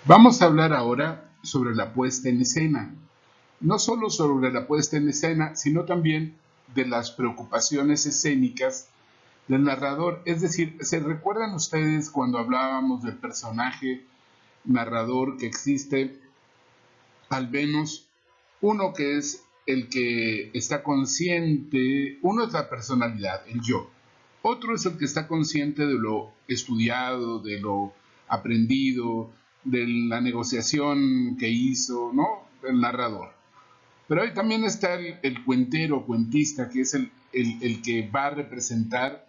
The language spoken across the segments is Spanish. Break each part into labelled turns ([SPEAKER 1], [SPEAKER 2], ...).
[SPEAKER 1] Vamos a hablar ahora sobre la puesta en escena. No solo sobre la puesta en escena, sino también de las preocupaciones escénicas del narrador. Es decir, ¿se recuerdan ustedes cuando hablábamos del personaje narrador que existe? Al menos uno que es el que está consciente, uno es la personalidad, el yo. Otro es el que está consciente de lo estudiado, de lo aprendido, de la negociación que hizo, ¿no? El narrador. Pero ahí también está el cuentero, cuentista, que es el que va a representar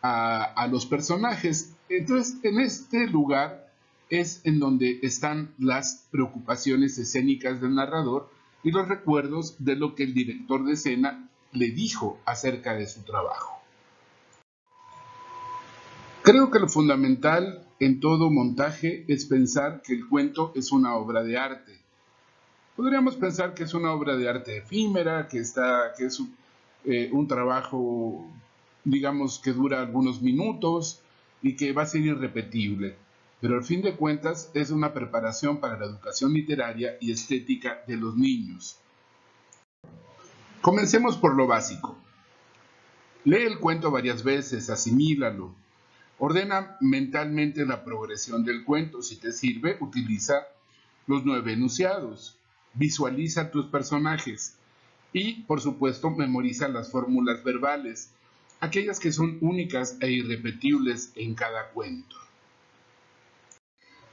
[SPEAKER 1] a los personajes. Entonces, en este lugar es en donde están las preocupaciones escénicas del narrador y los recuerdos de lo que el director de escena le dijo acerca de su trabajo. Creo que lo fundamental en todo montaje es pensar que el cuento es una obra de arte. Podríamos pensar que es una obra de arte efímera, que es un trabajo, digamos, que dura algunos minutos y que va a ser irrepetible. Pero al fin de cuentas es una preparación para la educación literaria y estética de los niños. Comencemos por lo básico. Lee el cuento varias veces, asimílalo. Ordena mentalmente la progresión del cuento. Si te sirve, utiliza los 9 enunciados. Visualiza tus personajes. Y, por supuesto, memoriza las fórmulas verbales, aquellas que son únicas e irrepetibles en cada cuento.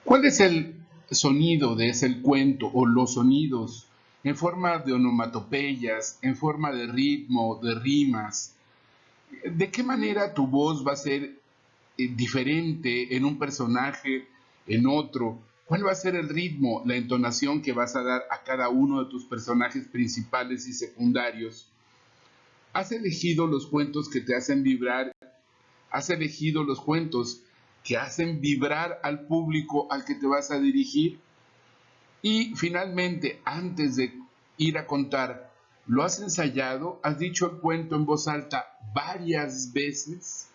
[SPEAKER 1] ¿Cuál es el sonido de ese cuento o los sonidos en forma de onomatopeyas, en forma de ritmo, de rimas? ¿De qué manera tu voz va a ser diferente en un personaje, en otro? ¿Cuál va a ser el ritmo, la entonación que vas a dar a cada uno de tus personajes principales y secundarios? ¿Has elegido los cuentos que te hacen vibrar? ¿Has elegido los cuentos que hacen vibrar al público al que te vas a dirigir? Y finalmente, antes de ir a contar, ¿lo has ensayado? ¿Has dicho el cuento en voz alta varias veces?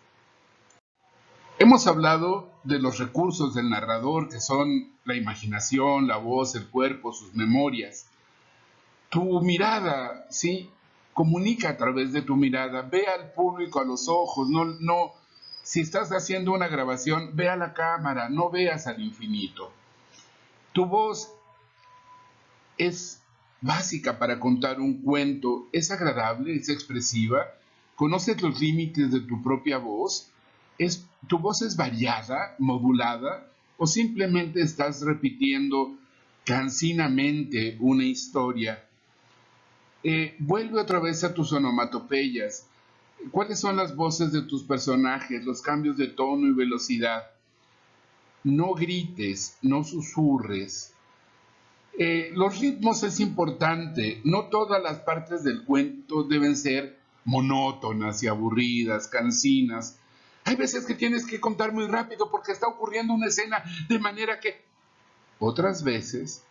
[SPEAKER 1] Hemos hablado de los recursos del narrador, que son la imaginación, la voz, el cuerpo, sus memorias. Tu mirada, ¿sí? Comunica a través de tu mirada. Ve al público a los ojos. Si estás haciendo una grabación, ve a la cámara, no veas al infinito. Tu voz es básica para contar un cuento. Es agradable, es expresiva. Conoces los límites de tu propia voz. ¿Tu voz es variada, modulada, o simplemente estás repitiendo cansinamente una historia? Vuelve otra vez a tus onomatopeyas. ¿Cuáles son las voces de tus personajes, los cambios de tono y velocidad? No grites, no susurres. Los ritmos es importante. No todas las partes del cuento deben ser monótonas y aburridas, cansinas. Hay veces que tienes que contar muy rápido porque está ocurriendo una escena de manera que... Otras veces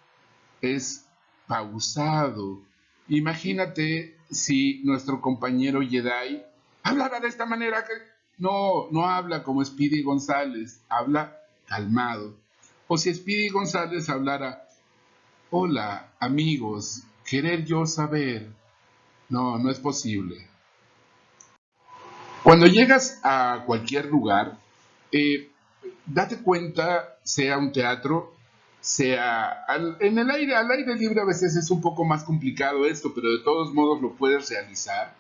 [SPEAKER 1] es pausado. Imagínate si nuestro compañero Jedi hablara de esta manera que no habla como Speedy González, habla calmado. O si Speedy González hablara, hola amigos, querer yo saber. No es posible. Cuando llegas a cualquier lugar, eh, date cuenta, sea un teatro, en el aire, al aire libre a veces es un poco más complicado esto, pero de todos modos lo puedes realizar,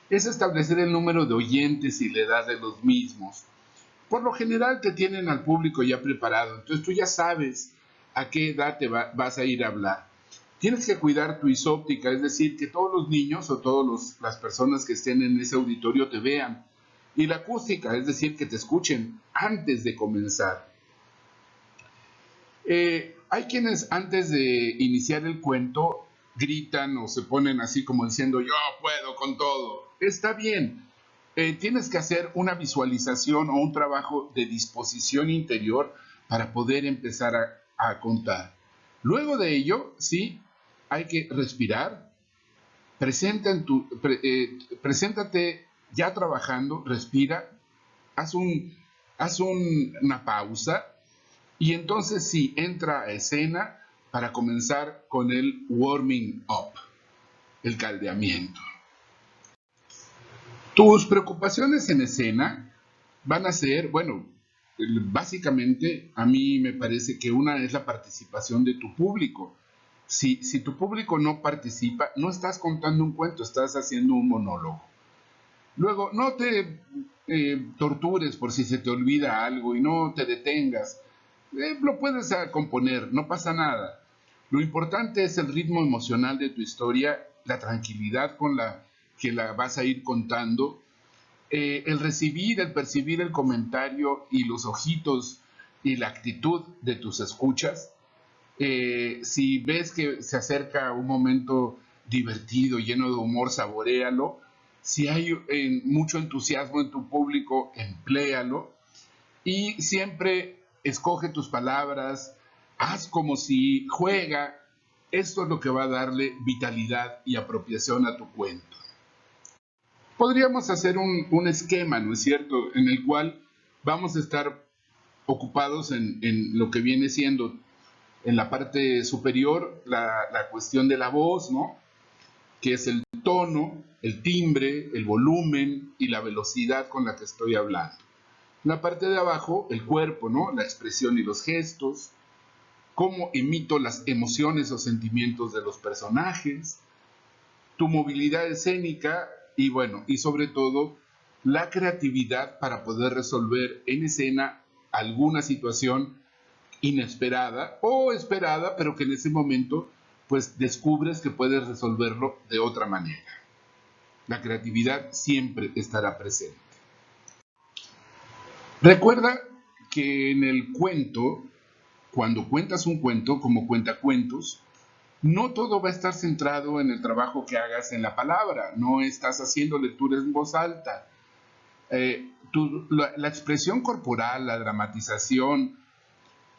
[SPEAKER 1] es establecer el número de oyentes y la edad de los mismos. Por lo general te tienen al público ya preparado, entonces tú ya sabes a qué edad vas a ir a hablar. Tienes que cuidar tu isóptica, es decir, que todos los niños o todas las personas que estén en ese auditorio te vean. Y la acústica, es decir, que te escuchen antes de comenzar. Hay quienes antes de iniciar el cuento gritan o se ponen así como diciendo yo puedo con todo. Está bien. Tienes que hacer una visualización o un trabajo de disposición interior para poder empezar a contar. Luego de ello, sí, hay que respirar. Preséntate ya trabajando, respira, haz una pausa Y entonces sí, entra a escena para comenzar con el warming up, el caldeamiento. Tus preocupaciones en escena van a ser, bueno, básicamente a mí me parece que una es la participación de tu público. Si tu público no participa, no estás contando un cuento, estás haciendo un monólogo. Luego, no te tortures por si se te olvida algo y no te detengas. Lo puedes componer, no pasa nada. Lo importante es el ritmo emocional de tu historia, la tranquilidad con la que la vas a ir contando, el recibir, el percibir el comentario y los ojitos y la actitud de tus escuchas. Si ves que se acerca un momento divertido, lleno de humor, saboréalo. Si hay mucho entusiasmo en tu público, empléalo. Y siempre escoge tus palabras, haz como si juega. Esto es lo que va a darle vitalidad y apropiación a tu cuento. Podríamos hacer un esquema, ¿no es cierto?, en el cual vamos a estar ocupados en lo que viene siendo en la parte superior la cuestión de la voz, ¿no?, que es el tono, el timbre, el volumen y la velocidad con la que estoy hablando. En la parte de abajo, el cuerpo, ¿no?, la expresión y los gestos, cómo emito las emociones o sentimientos de los personajes, tu movilidad escénica y bueno, y sobre todo la creatividad para poder resolver en escena alguna situación inesperada o esperada, pero que en ese momento pues descubres que puedes resolverlo de otra manera. La creatividad siempre estará presente. Recuerda que en el cuento, cuando cuentas un cuento como cuentacuentos, no todo va a estar centrado en el trabajo que hagas en la palabra, no estás haciendo lecturas en voz alta. La expresión corporal, la dramatización,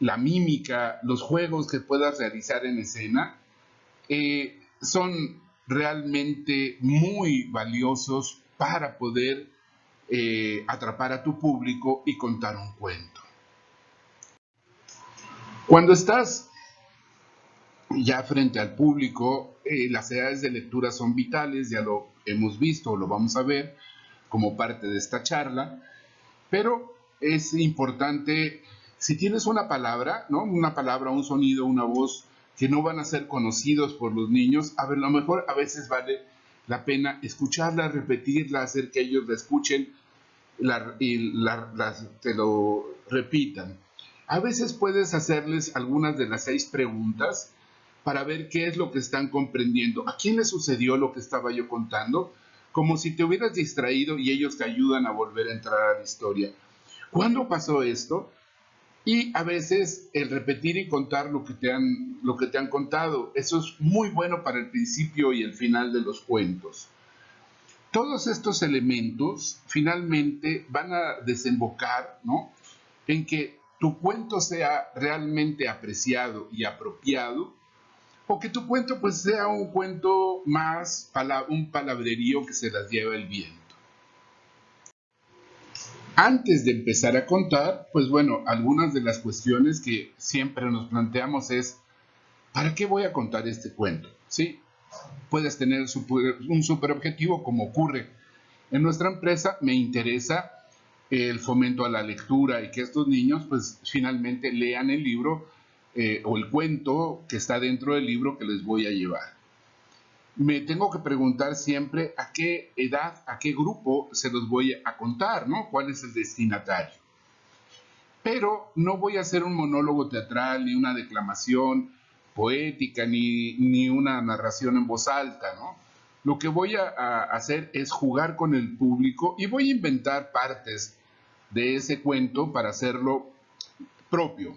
[SPEAKER 1] la mímica, los juegos que puedas realizar en escena, son realmente muy valiosos para poder atrapar a tu público y contar un cuento. Cuando estás ya frente al público, las edades de lectura son vitales, ya lo hemos visto, lo vamos a ver como parte de esta charla, pero es importante, si tienes una palabra, ¿no?, una palabra, un sonido, una voz que no van a ser conocidos por los niños, a lo mejor a veces vale la pena escucharla, repetirla, hacer que ellos la escuchen te lo repitan. A veces puedes hacerles algunas de las 6 preguntas para ver qué es lo que están comprendiendo. ¿A quién le sucedió lo que estaba yo contando? Como si te hubieras distraído y ellos te ayudan a volver a entrar a la historia. ¿Cuándo pasó esto? Y a veces el repetir y contar lo que te han contado. Eso es muy bueno para el principio y el final de los cuentos. Todos estos elementos finalmente van a desembocar, ¿no?, en que tu cuento sea realmente apreciado y apropiado, o que tu cuento pues sea un cuento más, un palabrerío que se las lleva el viento. Antes de empezar a contar, pues bueno, algunas de las cuestiones que siempre nos planteamos es, ¿para qué voy a contar este cuento? ¿Sí? Puedes tener un super objetivo, como ocurre en nuestra empresa. Me interesa el fomento a la lectura y que estos niños pues finalmente lean el libro o el cuento que está dentro del libro que les voy a llevar. Me tengo que preguntar siempre a qué edad, a qué grupo se los voy a contar, ¿no? ¿Cuál es el destinatario? Pero no voy a hacer un monólogo teatral, ni una declamación poética, ni una narración en voz alta, ¿no? Lo que voy a hacer es jugar con el público y voy a inventar partes de ese cuento para hacerlo propio.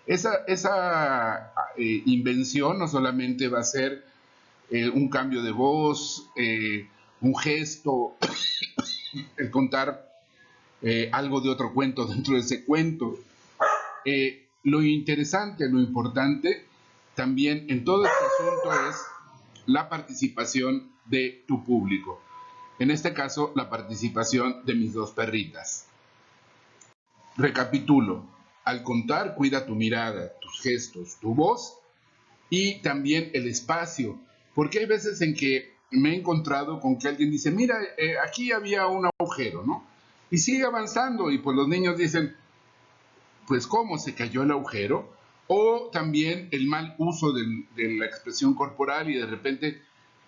[SPEAKER 1] Esa invención no solamente va a ser un cambio de voz, un gesto, el contar algo de otro cuento dentro de ese cuento. Lo interesante, lo importante también en todo este asunto es la participación de tu público. En este caso, la participación de mis 2 perritas. Recapitulo. Al contar, cuida tu mirada, tus gestos, tu voz y también el espacio, porque hay veces en que me he encontrado con que alguien dice, mira, aquí había un agujero, ¿no? Y sigue avanzando y pues los niños dicen, pues cómo se cayó el agujero, o también el mal uso de la expresión corporal y de repente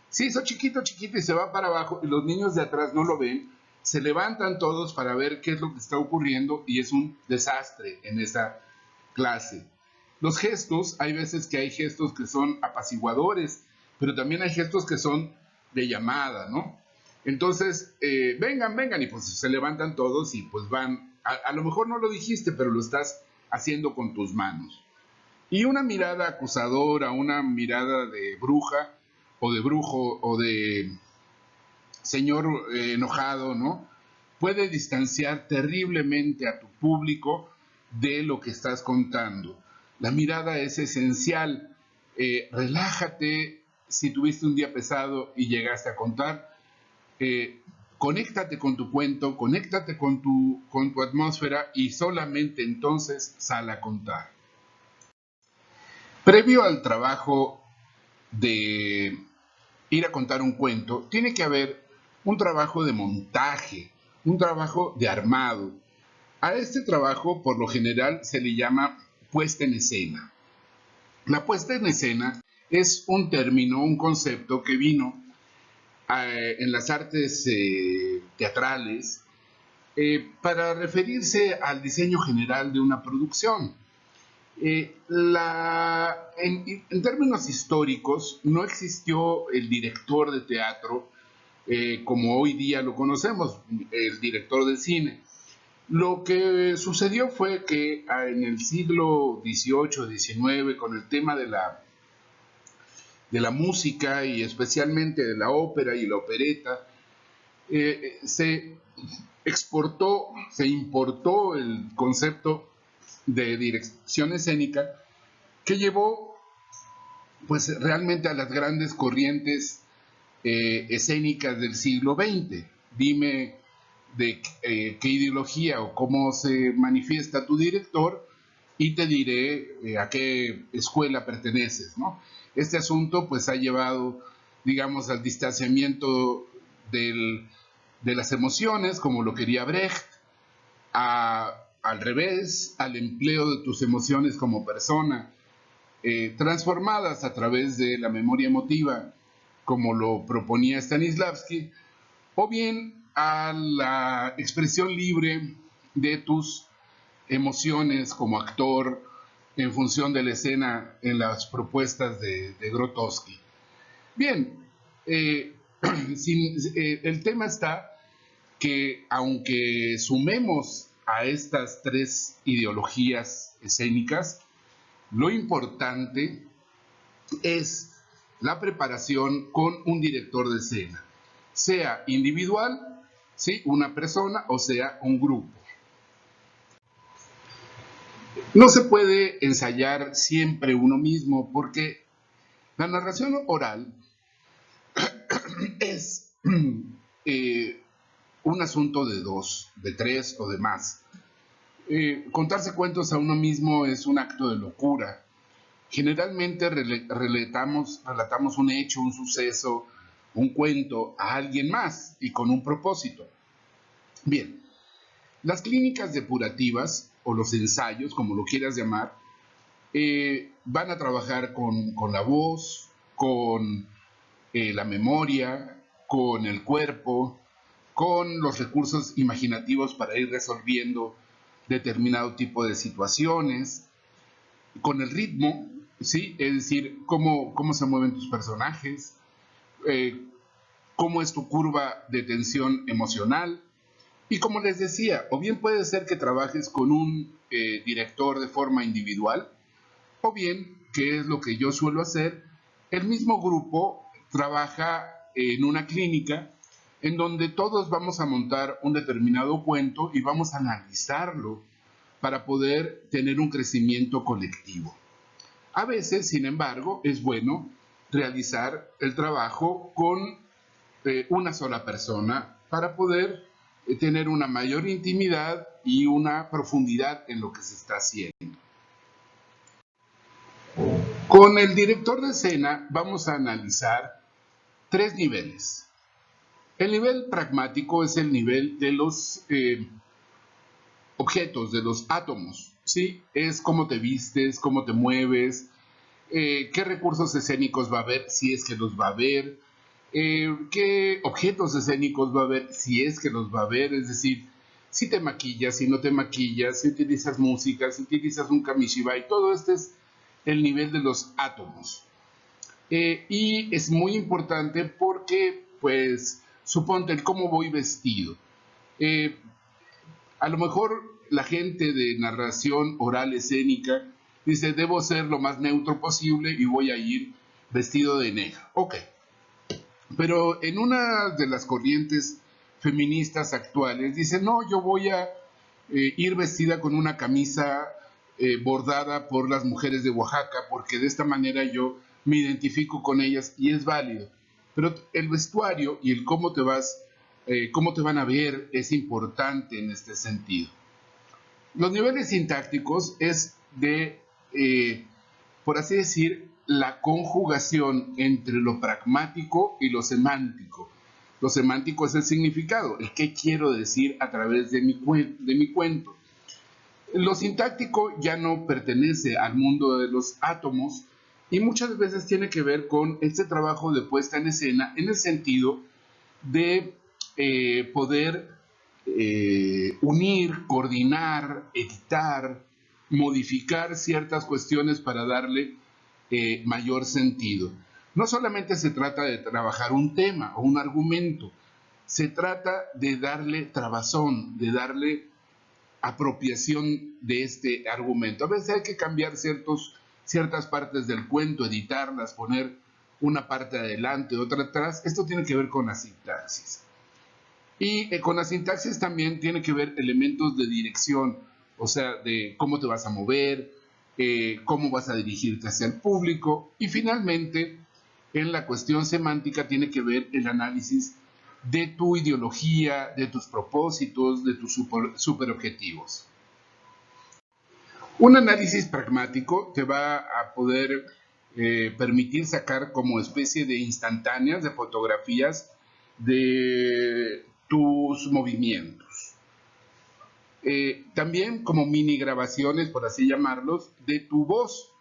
[SPEAKER 1] se hizo chiquito, chiquito y se va para abajo y los niños de atrás no lo ven, se levantan todos para ver qué es lo que está ocurriendo y es un desastre en esa clase. Los gestos, hay veces que hay gestos que son apaciguadores, pero también hay gestos que son de llamada, ¿no? Entonces, vengan, vengan, y pues se levantan todos y pues van, a lo mejor no lo dijiste, pero lo estás haciendo con tus manos. Y una mirada acusadora, una mirada de bruja o de brujo o de señor enojado, ¿no? Puede distanciar terriblemente a tu público de lo que estás contando. La mirada es esencial. Relájate si tuviste un día pesado y llegaste a contar. Conéctate con tu cuento, conéctate con tu atmósfera y solamente entonces sal a contar. Previo al trabajo de ir a contar un cuento, tiene que haber un trabajo de montaje, un trabajo de armado. A este trabajo, por lo general, se le llama puesta en escena. La puesta en escena es un término, un concepto que vino en las artes teatrales para referirse al diseño general de una producción. En términos históricos, no existió el director de teatro como hoy día lo conocemos, el director de cine. Lo que sucedió fue que en el siglo XVIII, XIX, con el tema de la música y especialmente de la ópera y la opereta, se exportó, se importó el concepto de dirección escénica que llevó pues realmente a las grandes corrientes escénicas del siglo XX. Dime de qué ideología o cómo se manifiesta tu director y te diré a qué escuela perteneces, ¿no? Este asunto pues ha llevado, digamos, al distanciamiento de las emociones, como lo quería Brecht, al revés, al empleo de tus emociones como persona, transformadas a través de la memoria emotiva, como lo proponía Stanislavski, o bien a la expresión libre de tus emociones como actor en función de la escena en las propuestas de Grotowski. Bien, el tema está que aunque sumemos a estas tres ideologías escénicas, lo importante es la preparación con un director de escena, sea individual, ¿sí? Una persona o sea un grupo. No se puede ensayar siempre uno mismo porque la narración oral es un asunto de dos, de tres o de más. Contarse cuentos a uno mismo es un acto de locura. Generalmente relatamos un hecho, un suceso, un cuento a alguien más y con un propósito. Bien, las clínicas depurativas o los ensayos, como lo quieras llamar, van a trabajar con la voz, con la memoria, con el cuerpo, con los recursos imaginativos para ir resolviendo determinado tipo de situaciones, con el ritmo, ¿sí? Es decir, cómo se mueven tus personajes, eh, cómo es tu curva de tensión emocional. Y como les decía, o bien puede ser que trabajes con un director de forma individual, o bien, que es lo que yo suelo hacer, el mismo grupo trabaja en una clínica en donde todos vamos a montar un determinado cuento y vamos a analizarlo para poder tener un crecimiento colectivo. A veces, sin embargo, es bueno realizar el trabajo con una sola persona para poder tener una mayor intimidad y una profundidad en lo que se está haciendo. Con el director de escena vamos a analizar 3 niveles. El nivel pragmático es el nivel de los objetos, de los átomos, ¿sí? Es cómo te vistes, cómo te mueves, qué recursos escénicos va a haber, si es que los va a haber, qué objetos escénicos va a haber, si es que los va a haber, es decir, si te maquillas, si no te maquillas, si utilizas música, si utilizas un kamishibai, todo este es el nivel de los átomos. Y es muy importante porque, pues, suponte el cómo voy vestido. A lo mejor la gente de narración oral escénica dice, debo ser lo más neutro posible y voy a ir vestido de negro. Ok. Pero en una de las corrientes feministas actuales dice, no, yo voy a ir vestida con una camisa bordada por las mujeres de Oaxaca, porque de esta manera yo me identifico con ellas y es válido. Pero el vestuario y el cómo te cómo te van a ver es importante en este sentido. Los niveles sintácticos es de, por así decir, la conjugación entre lo pragmático y lo semántico. Lo semántico es el significado, el qué quiero decir a través de mi cuento. Lo sintáctico ya no pertenece al mundo de los átomos y muchas veces tiene que ver con este trabajo de puesta en escena en el sentido de poder unir, coordinar, editar, modificar ciertas cuestiones para darle mayor sentido. No solamente se trata de trabajar un tema o un argumento, se trata de darle trabazón, de darle apropiación de este argumento. A veces hay que cambiar ciertas partes del cuento, editarlas, poner una parte adelante, otra atrás. Esto tiene que ver con la sintaxis. Y con la sintaxis también tiene que ver elementos de dirección, o sea, de cómo te vas a mover, cómo vas a dirigirte hacia el público. Y finalmente, en la cuestión semántica tiene que ver el análisis de tu ideología, de tus propósitos, de tus superobjetivos. Un análisis pragmático te va a poder permitir sacar como especie de instantáneas, de fotografías de tus movimientos. También como mini grabaciones, por así llamarlos, de tu voz,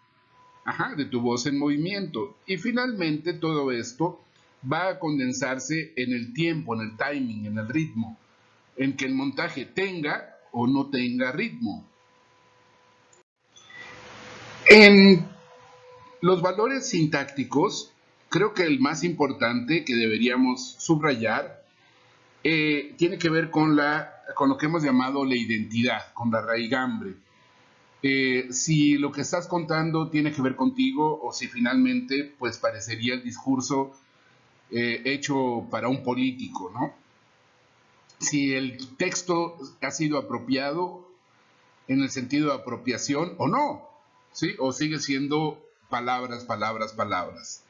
[SPEAKER 1] de tu voz en movimiento. Y finalmente todo esto va a condensarse en el tiempo, en el timing, en el ritmo, en que el montaje tenga o no tenga ritmo. En los valores sintácticos, creo que el más importante que deberíamos subrayar tiene que ver con lo que hemos llamado la identidad, con la raigambre. Si lo que estás contando tiene que ver contigo o si finalmente pues parecería el discurso hecho para un político, ¿no? Si el texto ha sido apropiado en el sentido de apropiación o no, ¿sí? O sigue siendo palabras, palabras, palabras.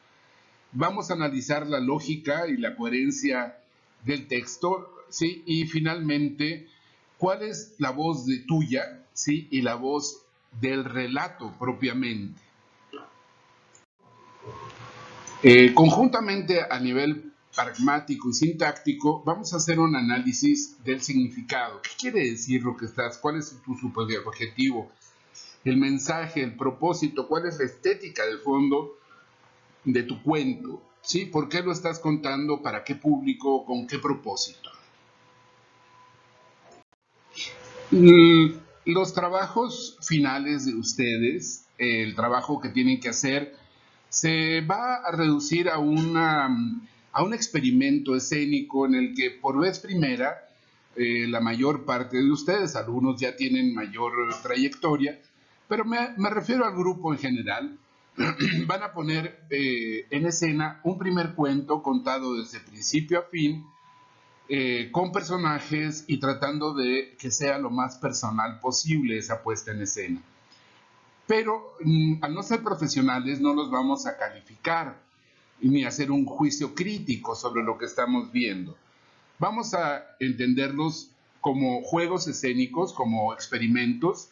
[SPEAKER 1] Vamos a analizar la lógica y la coherencia del texto, ¿sí? Y finalmente, ¿cuál es la voz de tuya, ¿sí? Y la voz del relato propiamente. Conjuntamente a nivel pragmático y sintáctico, vamos a hacer un análisis del significado. ¿Qué quiere decir lo que estás? ¿Cuál es tu objetivo? El mensaje, el propósito, cuál es la estética del fondo de tu cuento, ¿sí? ¿Por qué lo estás contando? ¿Para qué público? ¿Con qué propósito? Los trabajos finales de ustedes, el trabajo que tienen que hacer, se va a reducir a un experimento escénico en el que por vez primera la mayor parte de ustedes, algunos ya tienen mayor trayectoria, pero me refiero al grupo en general, van a poner en escena un primer cuento contado desde principio a fin, con personajes y tratando de que sea lo más personal posible esa puesta en escena. Pero al no ser profesionales no los vamos a calificar ni hacer un juicio crítico sobre lo que estamos viendo. Vamos a entenderlos como juegos escénicos, como experimentos,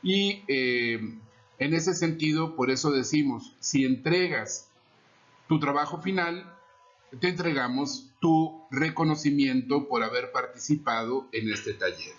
[SPEAKER 1] y en ese sentido, por eso decimos, si entregas tu trabajo final, te entregamos tu reconocimiento por haber participado en este taller.